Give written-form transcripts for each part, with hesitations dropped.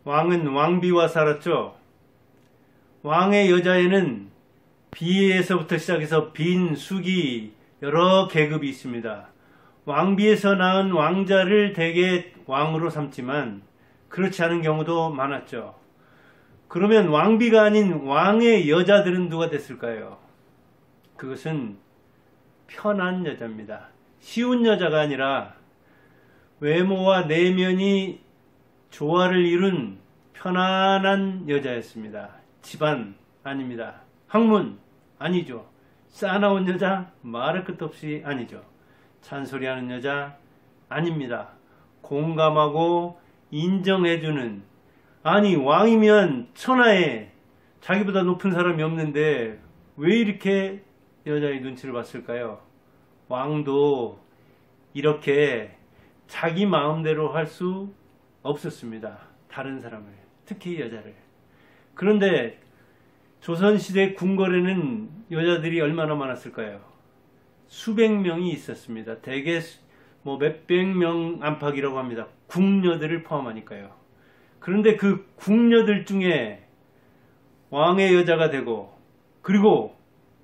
왕은 왕비와 살았죠. 왕의 여자에는 비에서부터 시작해서 빈, 숙이 여러 계급이 있습니다. 왕비에서 낳은 왕자를 대개 왕으로 삼지만 그렇지 않은 경우도 많았죠. 그러면 왕비가 아닌 왕의 여자들은 누가 됐을까요? 그것은 편한 여자입니다. 쉬운 여자가 아니라 외모와 내면이 조화를 이룬 편안한 여자였습니다. 집안 아닙니다. 학문 아니죠. 싸나운 여자 말할 것도 없이 아니죠. 잔소리하는 여자 아닙니다. 공감하고 인정해주는, 아니 왕이면 천하에 자기보다 높은 사람이 없는데 왜 이렇게 여자의 눈치를 봤을까요? 왕도 이렇게 자기 마음대로 할 수 없었습니다. 다른 사람을, 특히 여자를. 그런데 조선시대 궁궐에는 여자들이 얼마나 많았을까요? 수백 명이 있었습니다. 대개 몇백 명 안팎이라고 합니다. 궁녀들을 포함하니까요. 그런데 그 궁녀들 중에 왕의 여자가 되고 그리고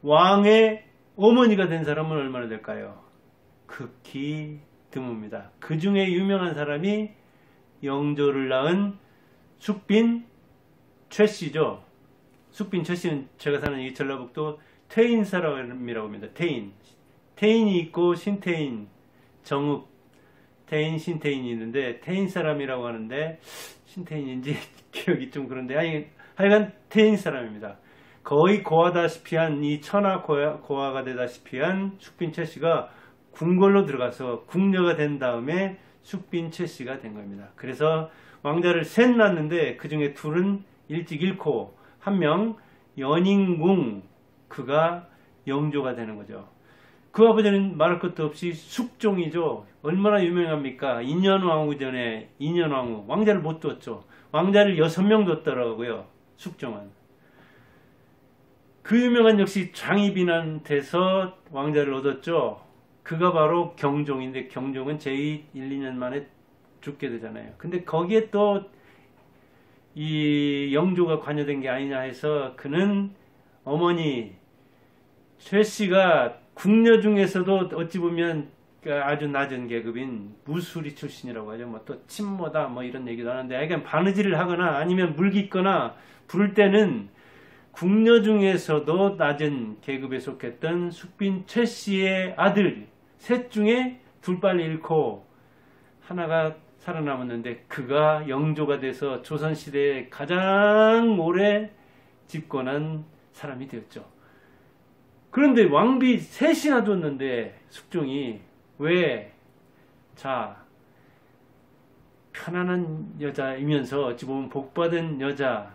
왕의 어머니가 된 사람은 얼마나 될까요? 극히 드뭅니다. 그 중에 유명한 사람이 영조를 낳은 숙빈 최씨죠. 숙빈 최씨는 제가 사는 이 전라북도 태인 사람이라고 합니다. 태인이 있고 신태인, 정읍, 태인, 신태인이 있는데 태인 사람이라고 하는데 신태인인지 기억이 좀 그런데 하여간 태인 사람입니다. 거의 고하다시피 한 이 천하 고하가 되다시피 한 숙빈 최씨가 궁궐로 들어가서 궁녀가 된 다음에 숙빈 최씨가 된 겁니다. 그래서 왕자를 셋 낳았는데 그 중에 둘은 일찍 잃고 한 명 연인궁, 그가 영조가 되는 거죠. 그 아버지는 말할 것도 없이 숙종이죠. 얼마나 유명합니까? 인현왕후 전에 인현왕후 왕자를 못 뒀죠. 왕자를 6명 뒀더라고요. 숙종은. 그 유명한 역시 장희빈한테서 왕자를 얻었죠. 그가 바로 경종인데 경종은 제2 1, 2년 만에 죽게 되잖아요. 근데 거기에 또 이 영조가 관여된 게 아니냐 해서 그는 어머니 최씨가 궁녀 중에서도 어찌 보면 아주 낮은 계급인 무수리 출신이라고 하죠. 뭐 또 친모다 뭐 이런 얘기도 하는데 하여간 바느질을 하거나 아니면 물깃거나 부를 때는 궁녀 중에서도 낮은 계급에 속했던 숙빈 최씨의 아들 셋 중에 둘 빨리 잃고 하나가 살아남았는데 그가 영조가 돼서 조선시대에 가장 오래 집권한 사람이 되었죠. 그런데 왕비 셋이나 뒀는데 숙종이 왜, 자, 편안한 여자이면서 어찌 보면 복받은 여자,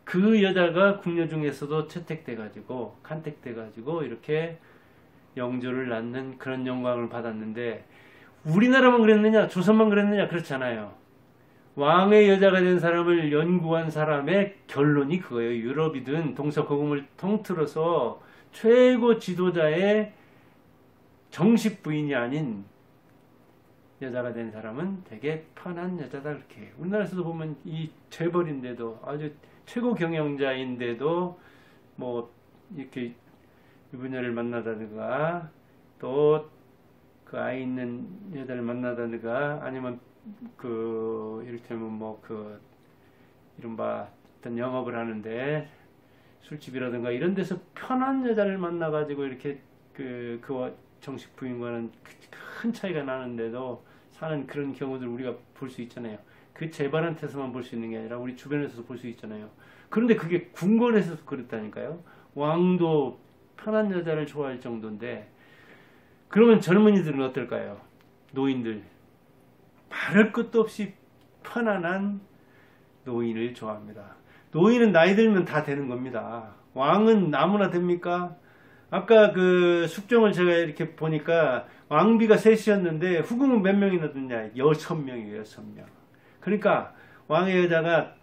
그 여자가 궁녀 중에서도 채택돼가지고 간택돼가지고 이렇게 영조를 낳는 그런 영광을 받았는데 우리나라만 그랬느냐 조선만 그랬느냐 그렇잖아요. 왕의 여자가 된 사람을 연구한 사람의 결론이 그거예요. 유럽이든 동서고금을 통틀어서 최고 지도자의 정식 부인이 아닌 여자가 된 사람은 되게 편한 여자다 그렇게. 우리나라에서도 보면 이 재벌인데도 아주 최고 경영자인데도 뭐 이렇게 유부녀를 만나다든가 또 그 아이 있는 여자를 만나다든가 아니면 그 이를테면 뭐 그 이른바 어떤 영업을 하는데 술집이라든가 이런 데서 편한 여자를 만나가지고 이렇게 그와 정식 부인과는 큰 차이가 나는데도 사는 그런 경우들 우리가 볼 수 있잖아요. 그 재벌한테서만 볼 수 있는 게 아니라 우리 주변에서도 볼 수 있잖아요. 그런데 그게 궁궐에서도 그렇다니까요. 왕도 편한 여자를 좋아할 정도인데 그러면 젊은이들은 어떨까요? 노인들. 말할 것도 없이 편안한 노인을 좋아합니다. 노인은 나이 들면 다 되는 겁니다. 왕은 아무나 됩니까? 아까 그 숙종을 제가 이렇게 보니까 왕비가 셋이었는데 후궁은 몇 명이나 됐냐? 6명이에요, 6명. 그러니까 왕의 여자가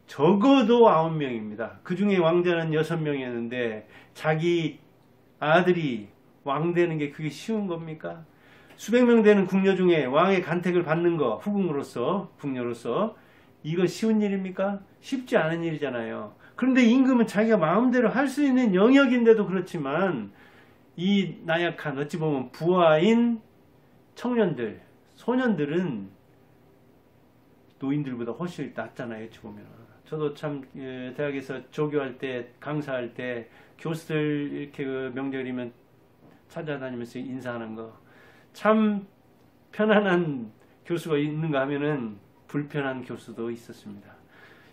적어도 9명입니다. 그 중에 왕자는 6명이었는데 자기 아들이 왕 되는 게 그게 쉬운 겁니까? 수백 명 되는 궁녀 중에 왕의 간택을 받는 거, 후궁으로서, 궁녀로서 이거 쉬운 일입니까? 쉽지 않은 일이잖아요. 그런데 임금은 자기가 마음대로 할 수 있는 영역인데도 그렇지만 이 나약한 어찌 보면 부하인 청년들, 소년들은 노인들보다 훨씬 낫잖아요. 어찌 보면. 저도 참 대학에서 조교할 때, 강사할 때 교수들 이렇게 그 명절이면 찾아다니면서 인사하는 거 참 편안한 교수가 있는가 하면은 불편한 교수도 있었습니다.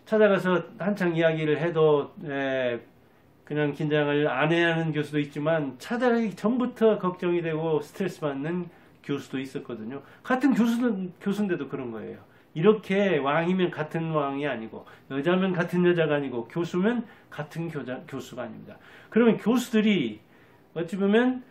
찾아가서 한창 이야기를 해도 그냥 긴장을 안 해야 하는 교수도 있지만 찾아가기 전부터 걱정이 되고 스트레스 받는 교수도 있었거든요. 같은 교수인데도 그런 거예요. 이렇게 왕이면 같은 왕이 아니고 여자면 같은 여자가 아니고 교수면 같은 교수가 아닙니다. 그러면 교수들이 어찌 보면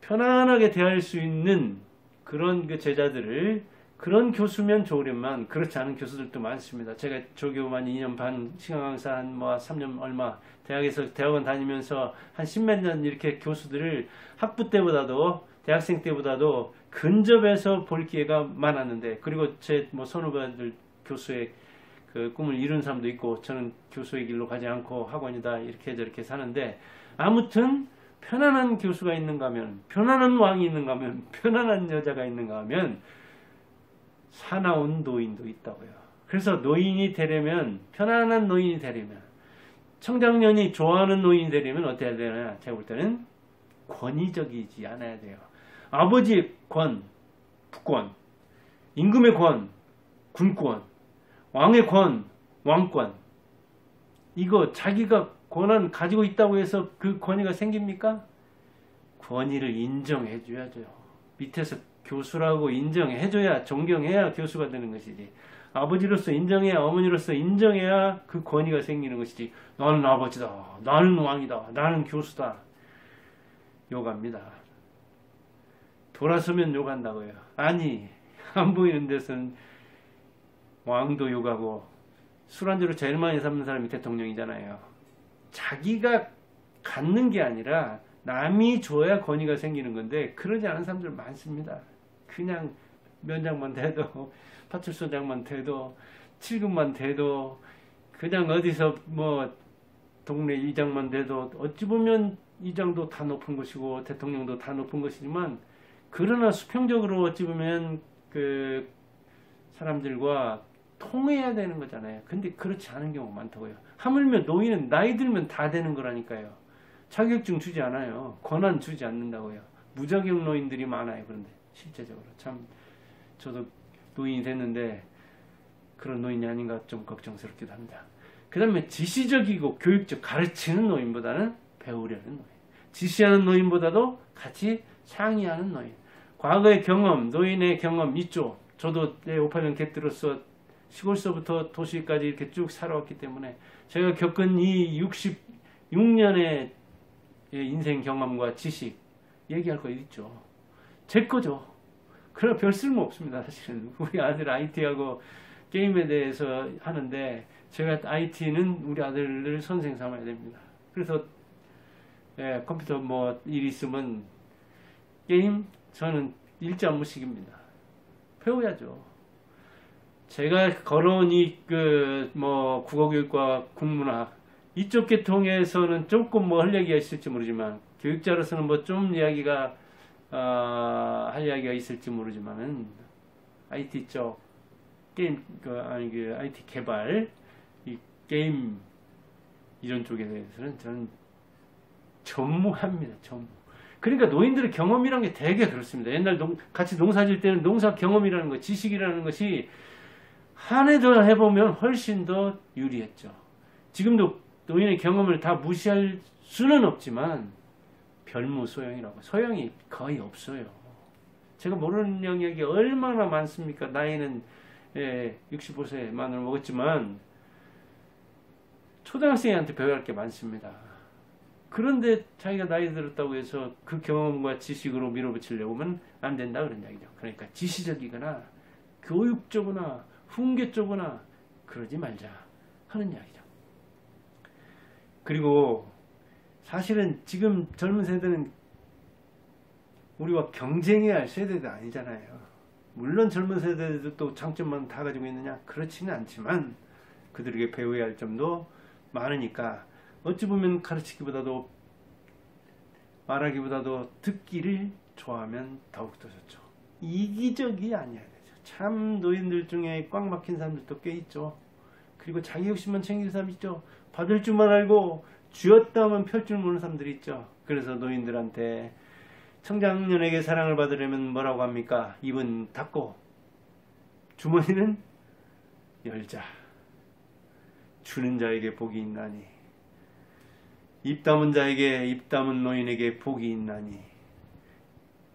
편안하게 대할 수 있는 그런 그 제자들을 그런 교수면 좋으련만 그렇지 않은 교수들도 많습니다. 제가 조교만 2년 반, 시간 강사 한 뭐 3년 얼마, 대학에서 대학원 다니면서 한 10몇 년 이렇게 교수들을 학부 때보다도 대학생 때보다도 근접해서 볼 기회가 많았는데, 그리고 제 뭐 선후배들 교수의 그 꿈을 이룬 사람도 있고, 저는 교수의 길로 가지 않고 학원이다 이렇게 저렇게 사는데, 아무튼 편안한 교수가 있는가 하면, 편안한 왕이 있는가 하면, 편안한 여자가 있는가 하면 사나운 노인도 있다고요. 그래서 노인이 되려면, 편안한 노인이 되려면, 청장년이 좋아하는 노인이 되려면 어떻게 해야 되나? 제가 볼 때는 권위적이지 않아야 돼요. 아버지의 권, 부권, 임금의 권, 군권, 왕의 권, 왕권. 이거 자기가 권한 가지고 있다고 해서 그 권위가 생깁니까? 권위를 인정해 줘야죠. 밑에서 교수라고 인정해 줘야, 존경해야 교수가 되는 것이지. 아버지로서 인정해야, 어머니로서 인정해야 그 권위가 생기는 것이지. 나는 아버지다, 나는 왕이다, 나는 교수다. 욕합니다. 돌아서면 욕한다고요. 아니, 안 보이는 데서는 왕도 욕하고, 술안주로 제일 많이 삼는 사람이 대통령이잖아요. 자기가 갖는 게 아니라 남이 줘야 권위가 생기는 건데, 그러지 않은 사람들 많습니다. 그냥 면장만 돼도, 파출소장만 돼도, 칠급만 돼도, 그냥 어디서 뭐 동네 이장만 돼도, 어찌 보면 이장도 다 높은 것이고 대통령도 다 높은 것이지만, 그러나 수평적으로 어찌 보면 그 사람들과 통해야 되는 거잖아요. 근데 그렇지 않은 경우가 많다고요. 하물며 노인은 나이 들면 다 되는 거라니까요. 자격증 주지 않아요. 권한 주지 않는다고요. 무자격 노인들이 많아요. 그런데 실제적으로 참 저도 노인이 됐는데 그런 노인이 아닌가 좀 걱정스럽기도 합니다. 그 다음에 지시적이고 교육적, 가르치는 노인보다는 배우려는 노인, 지시하는 노인보다도 같이 상의하는 노인. 과거의 경험, 노인의 경험 있죠. 저도 내 5,8년 객들로서 시골서부터 도시까지 이렇게 쭉 살아왔기 때문에 제가 겪은 이 66년의 인생 경험과 지식 얘기할 거 있죠. 제 거죠. 그러나 별 쓸모 없습니다. 사실은 우리 아들 IT하고 게임에 대해서 하는데, 제가 IT는 우리 아들을 선생 삼아야 됩니다. 그래서 컴퓨터 뭐 일 있으면 게임, 저는 일자 무식입니다. 배워야죠. 제가 걸어온 뭐 국어교육과 국문학 이쪽 계통에서는 조금 뭐 할 얘기가 있을지 모르지만, 교육자로서는 뭐 좀 이야기가 할 이야기가 있을지 모르지만은 IT 쪽 게임 IT 개발, 이 게임 이런 쪽에 대해서는 저는 전무합니다. 전무. 그러니까 노인들의 경험이라는 게 되게 그렇습니다. 옛날 같이 농사질 때는 농사 경험이라는 거, 지식이라는 것이 한 해 더 해보면 훨씬 더 유리했죠. 지금도 노인의 경험을 다 무시할 수는 없지만 별무소용이라고, 소용이 거의 없어요. 제가 모르는 영역이 얼마나 많습니까? 나이는 65세 만을 먹었지만 초등학생한테 배워야 할 게 많습니다. 그런데 자기가 나이 들었다고 해서 그 경험과 지식으로 밀어붙이려고 하면 안 된다 그런 이야기죠. 그러니까 지시적이거나 교육적이거나 훈계적이거나 그러지 말자 하는 이야기죠. 그리고 사실은 지금 젊은 세대는 우리와 경쟁해야 할 세대도 아니잖아요. 물론 젊은 세대들도 또 장점만 다 가지고 있느냐? 그렇지는 않지만 그들에게 배워야 할 점도 많으니까 어찌 보면 가르치기보다도 말하기보다도 듣기를 좋아하면 더욱더 좋죠. 이기적이 아니어야 되죠. 참 노인들 중에 꽉 막힌 사람들도 꽤 있죠. 그리고 자기 욕심만 챙기는 사람 있죠. 받을 줄만 알고 쥐었다면 펼 줄 모르는 사람들이 있죠. 그래서 노인들한테 청장년에게 사랑을 받으려면 뭐라고 합니까? 입은 닫고 주머니는 열자. 주는 자에게 복이 있나니, 입 다문 자에게, 입 다문 노인에게 복이 있나니.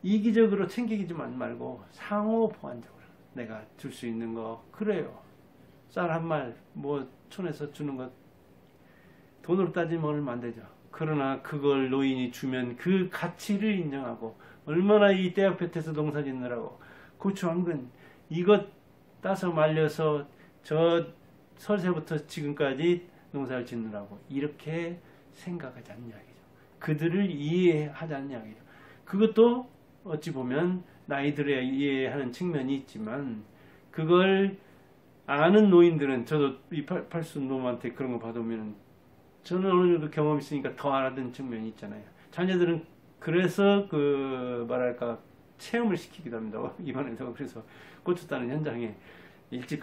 이기적으로 챙기지 말고 상호 보완적으로 내가 줄 수 있는 거, 그래요. 쌀 한 말 뭐 촌에서 주는 것 돈으로 따지면 얼마 안 되죠. 그러나 그걸 노인이 주면 그 가치를 인정하고, 얼마나 이 떼약볕에서 농사 짓느라고 고추 한 근 이것 따서 말려서 저 설세부터 지금까지 농사를 짓느라고 이렇게 생각하자는 이야기죠. 그들을 이해하자는 이야기죠. 그것도 어찌 보면 나이들에 이해하는 측면이 있지만, 그걸 아는 노인들은, 저도 이 팔순 놈한테 그런 거 받으면 저는 어느 정도 경험이 있으니까 더 알아듣는 측면이 있잖아요. 자녀들은 그래서 뭐랄까 체험을 시키기도 합니다. 이번에도 그래서 고추 따는 현장에 일찍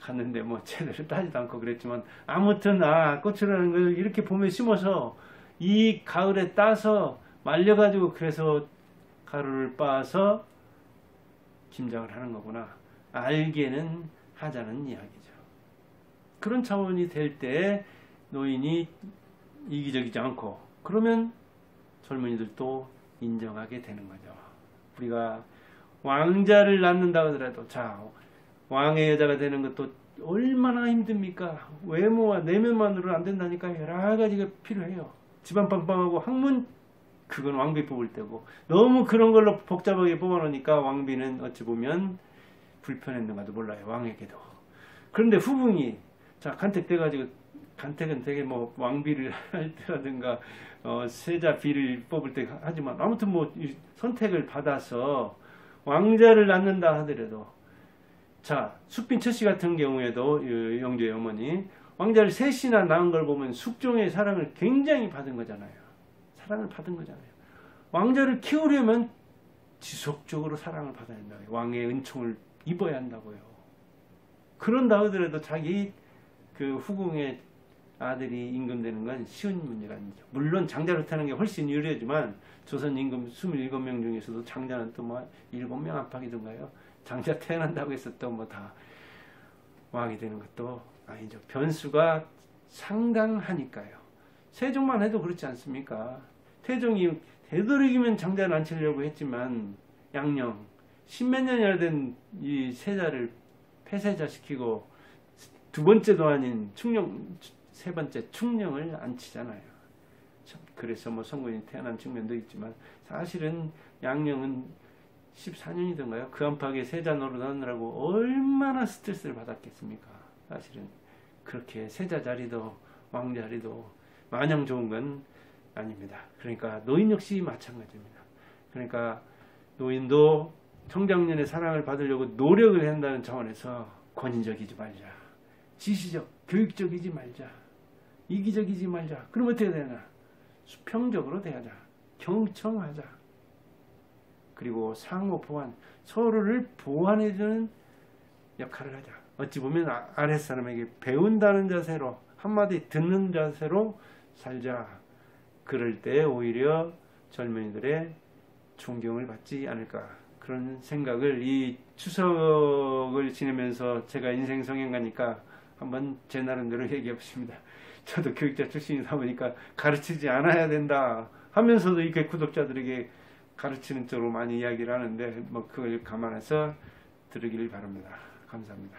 갔는데 뭐 제대로 따지도 않고 그랬지만, 아무튼 고추라는 걸 이렇게 봄에 심어서 이 가을에 따서 말려가지고 그래서 가루를 빻아서 김장을 하는 거구나, 알게는 하자는 이야기죠. 그런 차원이 될 때 노인이 이기적이지 않고, 그러면 젊은이들도 인정하게 되는 거죠. 우리가 왕자를 낳는다 하더라도, 자, 왕의 여자가 되는 것도 얼마나 힘듭니까? 외모와 내면만으로는 안 된다니까. 여러 가지가 필요해요. 집안 빵빵하고 학문, 그건 왕비 뽑을 때고, 너무 그런 걸로 복잡하게 뽑아놓으니까 왕비는 어찌 보면 불편했는가도 몰라요, 왕에게도. 그런데 후궁이 자 간택돼가지고, 간택은 되게 뭐 왕비를 할 때라든가 세자 비를 뽑을 때 하지만, 아무튼 뭐 선택을 받아서 왕자를 낳는다 하더라도, 자 숙빈 처씨 같은 경우에도 영조의 어머니 왕자를 셋이나 낳은 걸 보면 숙종의 사랑을 굉장히 받은 거잖아요. 사랑을 받은 거잖아요. 왕자를 키우려면 지속적으로 사랑을 받아야 한다고요. 왕의 은총을 입어야 한다고요. 그런다 하더라도 자기 그 후궁의 아들이 임금되는 건 쉬운 문제가 아니죠. 물론 장자로 타는 게 훨씬 유리하지만, 조선 임금 27명 중에서도 장자는 또 뭐 7명 안팎이던가요. 장자 태어난다고 해서 또 뭐 다 왕이 되는 것도 아니죠. 변수가 상당하니까요. 세종만 해도 그렇지 않습니까? 태종이 되도록이면 장자를 안 치려고 했지만, 양령 10몇 년이나 된 이 세자를 폐세자 시키고 두 번째도 아닌 충령, 세 번째 충령을 안 치잖아요. 그래서 뭐 성군이 태어난 측면도 있지만, 사실은 양령은 14년이던가요? 그 안팎에 세자 노릇하느라고 얼마나 스트레스를 받았겠습니까? 사실은 그렇게 세자 자리도 왕 자리도 마냥 좋은 건 아닙니다. 그러니까 노인 역시 마찬가지입니다. 그러니까 노인도 청장년의 사랑을 받으려고 노력을 한다는 차원에서 권위적이지 말자, 지시적, 교육적이지 말자, 이기적이지 말자. 그럼 어떻게 되나? 수평적으로 대하자, 경청하자, 그리고 상호 보완, 서로를 보완해주는 역할을 하자. 어찌 보면 아랫사람에게 배운다는 자세로, 한마디 듣는 자세로 살자. 그럴 때 오히려 젊은이들의 존경을 받지 않을까, 그런 생각을 이 추석을 지내면서 제가 인생 성형가니까 한번 제 나름대로 얘기해 보십니다. 저도 교육자 출신이다 보니까 가르치지 않아야 된다 하면서도 이렇게 구독자들에게 가르치는 쪽으로 많이 이야기를 하는데, 뭐 그걸 감안해서 들으기를 바랍니다. 감사합니다.